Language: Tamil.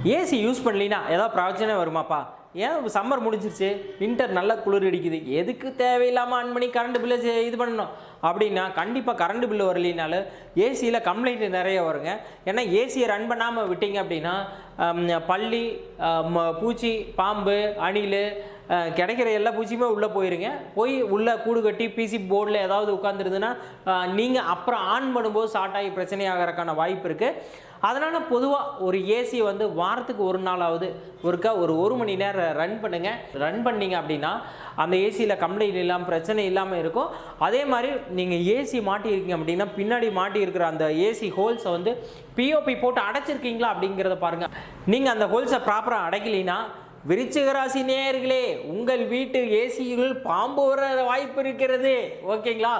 ஏசி யூஸ் பண்ணலினா ஏதாவது பிரச்சனை வருமாப்பா? ஏன் சம்மர் முடிஞ்சிருச்சு, வின்டர் நல்லா குளிர் அடிக்குது, எதுக்கு தேவையில்லாமல் ஆன் பண்ணி கரண்ட் பில்லை இது பண்ணணும் அப்படின்னா கண்டிப்பாக கரண்ட் பில்லு வரலினாலும் ஏசியில் கம்ப்ளைண்ட் நிறைய வருங்க. ஏன்னா ஏசியை ரன் பண்ணாமல் விட்டீங்க அப்படின்னா பல்லி, பூச்சி, பாம்பு, அணில் கிடைக்கிற எல்லா பூச்சியுமே உள்ளே போயிருங்க. போய் உள்ளே கூடு கட்டி பிசி போர்டில் ஏதாவது உட்காந்துருதுன்னா நீங்கள் அப்புறம் ஆன் பண்ணும்போது ஷார்ட் ஆகி பிரச்சனையாகிறதுக்கான வாய்ப்பு இருக்குது. அதனால் பொதுவாக ஒரு ஏசி வந்து வாரத்துக்கு ஒரு நாளாவது ஒரு மணி நேரம் ரன் பண்ணுங்கள். ரன் பண்ணிங்க அப்படின்னா அந்த ஏசியில் கம்ப்ளைண்ட் இல்லாமல் பிரச்சனை இல்லாமல் இருக்கும். அதே மாதிரி நீங்கள் ஏசி மாட்டியிருக்கீங்க அப்படின்னா பின்னாடி மாட்டி இருக்கிற அந்த ஏசி ஹோல்ஸை வந்து பிஓபி போட்டு அடைச்சிருக்கீங்களா அப்படிங்கிறத பாருங்கள். நீங்கள் அந்த ஹோல்ஸை ப்ராப்பராக அடைக்கலினா விருச்சிக ராசி நேயர்களே, உங்கள் வீட்டு ஏசியில் பாம்பு வர வாய்ப்பு இருக்கிறது. ஓகேங்களா?